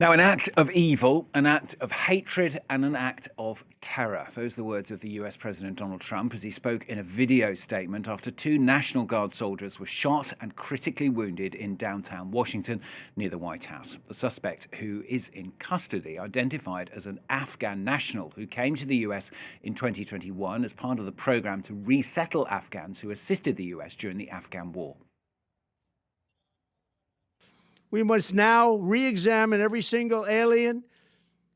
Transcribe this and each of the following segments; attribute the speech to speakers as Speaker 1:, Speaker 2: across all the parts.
Speaker 1: Now, an act of evil, an act of hatred, and an act of terror. Those are the words of the US President Donald Trump as he spoke in a video statement after two National Guard soldiers were shot and critically wounded in downtown Washington near the White House. The suspect, who is in custody, identified as an Afghan national who came to the US in 2021 as part of the program to resettle Afghans who assisted the US during the Afghan war.
Speaker 2: We must now re-examine every single alien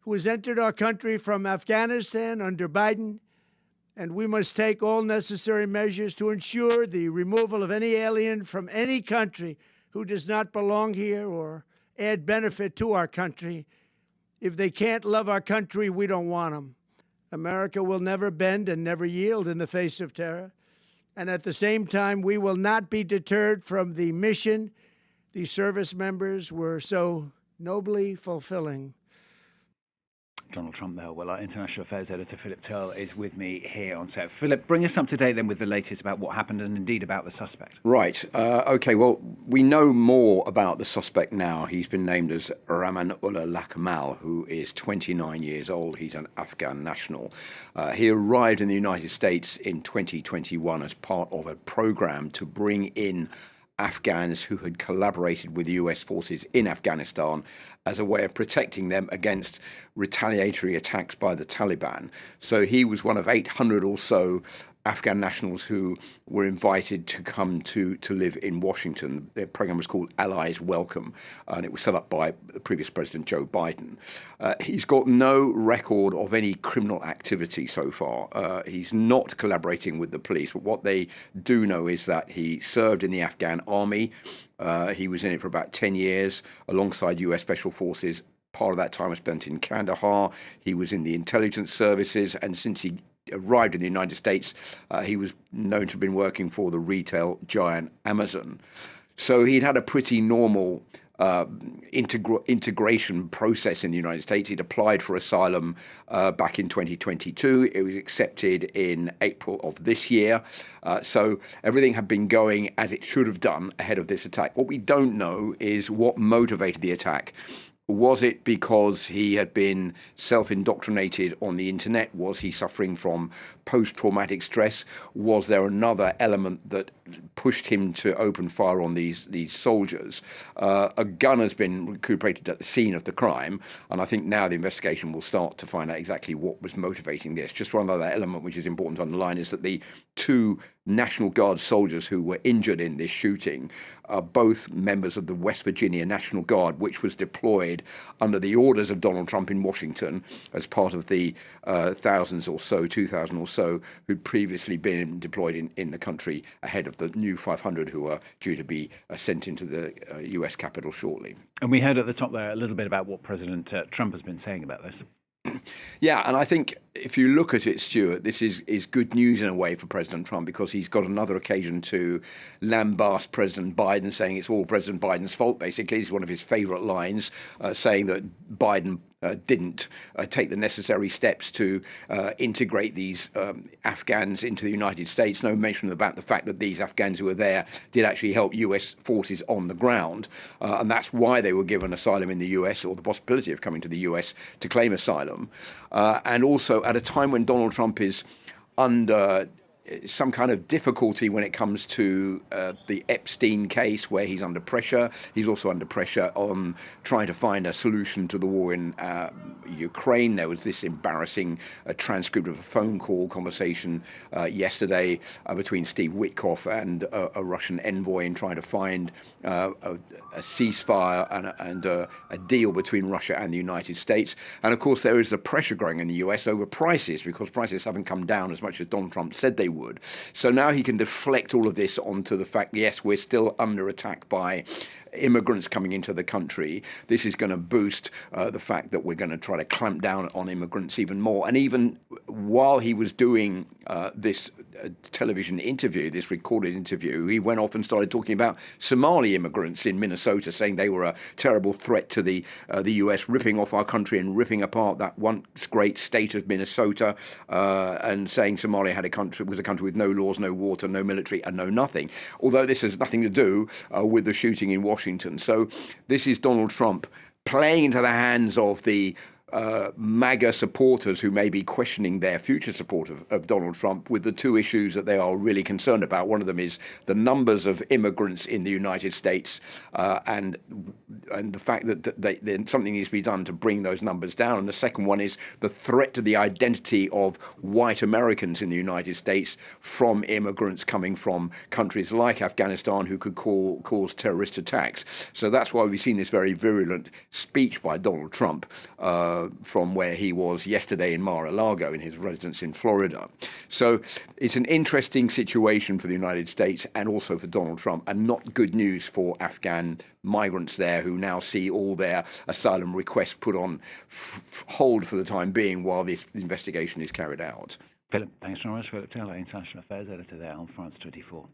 Speaker 2: who has entered our country from Afghanistan under Biden, and we must take all necessary measures to ensure the removal of any alien from any country who does not belong here or add benefit to our country. If they can't love our country, we don't want them. America will never bend and never yield in the face of terror. And at the same time, we will not be deterred from the mission these service members were so nobly fulfilling.
Speaker 1: Donald Trump there. Well, our international affairs editor, Philip Turle, is with me here on set. Philip, bring us up to date then with the latest about what happened and indeed about the suspect.
Speaker 3: Right. OK, well, we know more about the suspect now. He's been named as Rahmanullah Lakanwal, who is 29 years old. He's an Afghan national. He arrived in the United States in 2021 as part of a program to bring in Afghans who had collaborated with US forces in Afghanistan as a way of protecting them against retaliatory attacks by the Taliban. So he was one of 800 or so Afghan nationals who were invited to come to live in Washington. Their program was called Allies Welcome, and it was set up by the previous President Joe Biden. He's got no record of any criminal activity so far. He's not collaborating with the police, but what they do know is that he served in the Afghan army. He was in it for about 10 years alongside US Special Forces. Part of that time was spent in Kandahar. He was in the intelligence services, and since he arrived in the United States, he was known to have been working for the retail giant Amazon. So he'd had a pretty normal integration process in the United States. He'd applied for asylum back in 2022. It was accepted in April of this year. So everything had been going as it should have done ahead of this attack. What we don't know is what motivated the attack. Was it because he had been self-indoctrinated on the internet? Was he suffering from post-traumatic stress? Was there another element that pushed him to open fire on these soldiers? A gun has been recuperated at the scene of the crime, and I think now the investigation will start to find out exactly what was motivating this. Just one other element which is important to underline is that the two National Guard soldiers who were injured in this shooting are both members of the West Virginia National Guard, which was deployed under the orders of Donald Trump in Washington as part of the thousands or so, 2,000 or so, who'd previously been deployed in the country ahead of the new 500 who are due to be sent into the US Capitol shortly.
Speaker 1: And we heard at the top there a little bit about what President Trump has been saying about this.
Speaker 3: Yeah, and I think if you look at it, Stuart, this is good news in a way for President Trump, because he's got another occasion to lambast President Biden, saying it's all President Biden's fault, basically. It's one of his favourite lines, saying that Biden didn't take the necessary steps to integrate these Afghans into the United States. No mention about the fact that these Afghans who were there did actually help US forces on the ground. And that's why they were given asylum in the US, or the possibility of coming to the US to claim asylum. And also at a time when Donald Trump is under some kind of difficulty when it comes to the Epstein case, where he's under pressure. He's also under pressure on trying to find a solution to the war in Ukraine. There was this embarrassing transcript of a phone call conversation yesterday between Steve Witkoff and a Russian envoy in trying to find a ceasefire and a deal between Russia and the United States. And of course, there is the pressure growing in the US over prices, because prices haven't come down as much as Donald Trump said they would. So now he can deflect all of this onto the fact, yes, we're still under attack by immigrants coming into the country. This is going to boost the fact that we're going to try to clamp down on immigrants even more. And even while he was doing this television interview, this recorded interview, he went off and started talking about Somali immigrants in Minnesota, saying they were a terrible threat to the US, ripping off our country and ripping apart that once great state of Minnesota, and saying Somalia was a country with no laws, no water, no military, and no nothing. Although this has nothing to do with the shooting in Washington. So this is Donald Trump playing into the hands of the MAGA supporters who may be questioning their future support of Donald Trump with the two issues that they are really concerned about. One of them is the numbers of immigrants in the United States and the fact that something needs to be done to bring those numbers down. And the second one is the threat to the identity of white Americans in the United States from immigrants coming from countries like Afghanistan who could cause terrorist attacks. So that's why we've seen this very virulent speech by Donald Trump from where he was yesterday in Mar-a-Lago in his residence in Florida. So it's an interesting situation for the United States and also for Donald Trump, and not good news for Afghan migrants there who now see all their asylum requests put on hold for the time being while this investigation is carried out.
Speaker 1: Philip, thanks very much. Philip Turle, International Affairs Editor there on France 24.